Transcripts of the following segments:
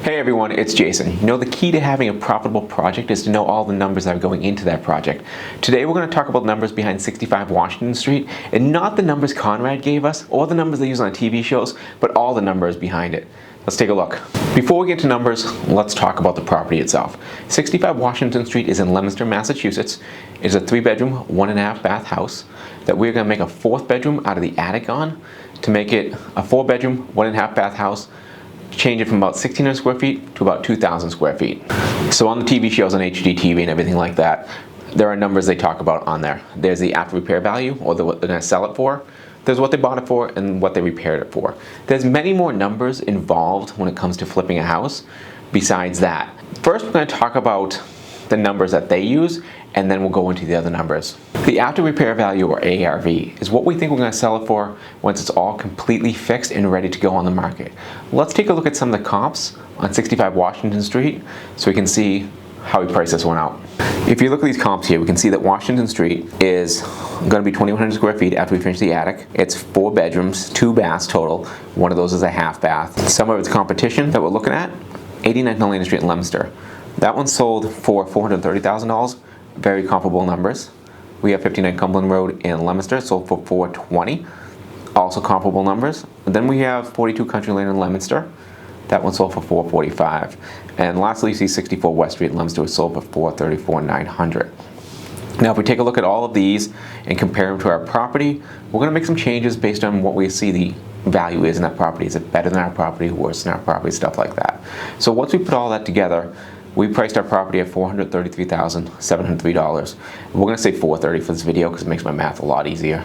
Hey everyone, it's Jason. You know, the key to having a profitable project is to know all the numbers that are going into that project. Today we're going to talk about numbers behind 65 Washington Street, and not the numbers Conrad gave us or the numbers they use on TV shows, but all the numbers behind it. Let's take a look. Before we get to numbers, let's talk about the property itself. 65 Washington Street is in Leominster, Massachusetts. It's a 3-bedroom, 1.5 bath house that we're going to make a 4th bedroom out of the attic on to make it a 4-bedroom, 1.5 bath house. Change it from about 1,600 square feet to about 2,000 square feet. So on the TV shows on HGTV and everything like that, there are numbers they talk about on there. There's the after repair value, or what they're going to sell it for. There's what they bought it for and what they repaired it for. There's many more numbers involved when it comes to flipping a house besides that. First, we're going to talk about the numbers that they use, and then we'll go into the other numbers. The after repair value, or ARV, is what we think we're going to sell it for once it's all completely fixed and ready to go on the market. Let's take a look at some of the comps on 65 Washington Street so we can see how we price this one out. If you look at these comps here, we can see that Washington Street is going to be 2,100 square feet after we finish the attic. It's 4 bedrooms, 2 baths total. One of those is a half bath. Some of its competition that we're looking at, 89 Leominster Street in Leominster. That one sold for $430,000. Very comparable numbers. We have 59 Cumberland Road in Leominster, sold for $420,000. Also comparable numbers. And then we have 42 Country Lane in Leominster. That one sold for $445,000. And lastly, you see 64 West Street in Leominster was sold for $434,900. Now, if we take a look at all of these and compare them to our property, we're going to make some changes based on what we see the value is in that property. Is it better than our property, worse than our property, stuff like that. So once we put all that together, we priced our property at $433,703. We're going to say $430,000 for this video because it makes my math a lot easier.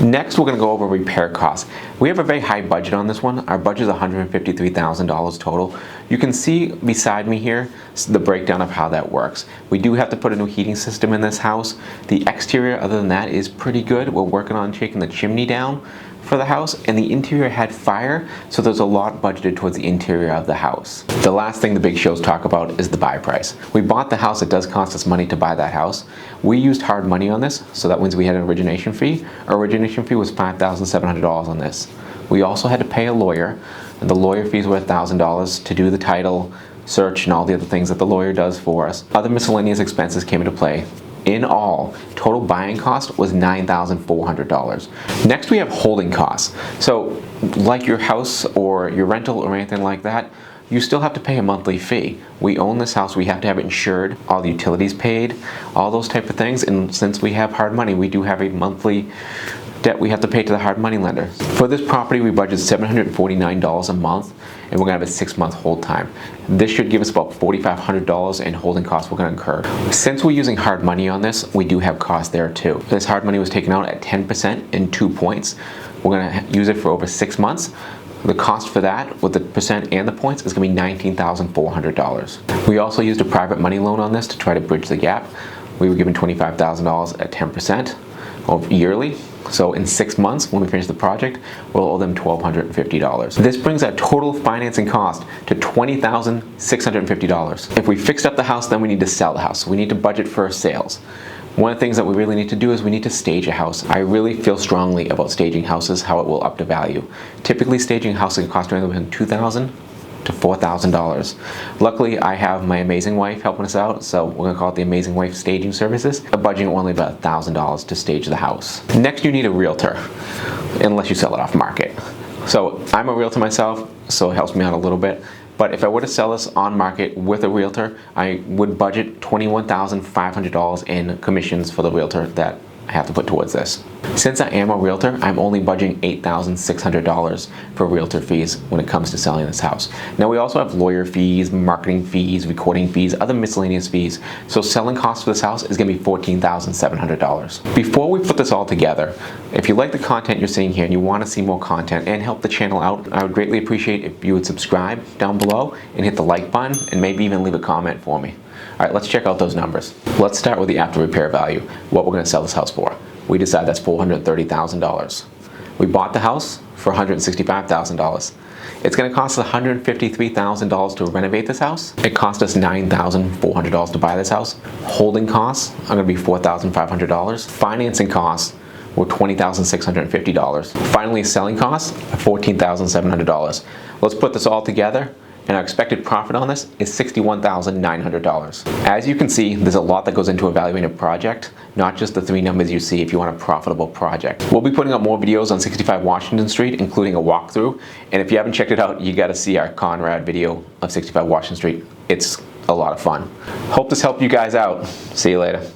Next, we're going to go over repair costs. We have a very high budget on this one. Our budget is $153,000 total. You can see beside me here the breakdown of how that works. We do have to put a new heating system in this house. The exterior, other than that, is pretty good. We're working on taking the chimney down for the house, and the interior had fire, so there's a lot budgeted towards the interior of the house. The last thing the big shows talk about is the buy price. We bought the house. It does cost us money to buy that house. We used hard money on this, so that means we had an origination fee. Our origination fee was $5,700 on this. We also had to pay a lawyer, and the lawyer fees were $1,000 to do the title search and all the other things that the lawyer does for us. Other miscellaneous expenses came into play. In all, total buying cost was $9,400. Next, we have holding costs. So, like your house or your rental or anything like that, you still have to pay a monthly fee. We own this house, we have to have it insured, all the utilities paid, all those type of things. And since we have hard money, we do have a monthly debt we have to pay to the hard money lender. For this property, we budgeted $749 a month, and we're going to have a 6-month hold time. This should give us about $4,500 in holding costs we're going to incur. Since we're using hard money on this, we do have costs there too. This hard money was taken out at 10% in 2 points. We're going to use it for over 6 months. The cost for that, with the percent and the points, is going to be $19,400. We also used a private money loan on this to try to bridge the gap. We were given $25,000 at 10% yearly. So in 6 months, when we finish the project, we'll owe them $1,250. This brings our total financing cost to $20,650. If we fixed up the house, then we need to sell the house. We need to budget for sales. One of the things that we really need to do is we need to stage a house. I really feel strongly about staging houses, how it will up the value. Typically, staging a house can cost anywhere between $2,000 to $4,000. Luckily, I have my amazing wife helping us out, so we're going to call it the Amazing Wife Staging Services. A budget of only about $1,000 to stage the house. Next, you need a realtor, unless you sell it off market. So I'm a realtor myself, so it helps me out a little bit. But if I were to sell this on market with a realtor, I would budget $21,500 in commissions for the realtor that I have to put towards this. Since I am a realtor, I'm only budgeting $8,600 for realtor fees when it comes to selling this house. Now, we also have lawyer fees, marketing fees, recording fees, other miscellaneous fees. So selling costs for this house is going to be $14,700. Before we put this all together, if you like the content you're seeing here and you want to see more content and help the channel out, I would greatly appreciate if you would subscribe down below and hit the like button and maybe even leave a comment for me. All right, let's check out those numbers. Let's start with the after repair value, what we're going to sell this house for. We decided that's $430,000. We bought the house for $165,000. It's going to cost us $153,000 to renovate this house. It cost us $9,400 to buy this house. Holding costs are going to be $4,500. Financing costs were $20,650. Finally, selling costs are $14,700. Let's put this all together and our expected profit on this is $61,900. As you can see, there's a lot that goes into evaluating a project, not just the 3 numbers you see if you want a profitable project. We'll be putting up more videos on 65 Washington Street, including a walkthrough, and if you haven't checked it out, you gotta see our Conrad video of 65 Washington Street. It's a lot of fun. Hope this helped you guys out. See you later.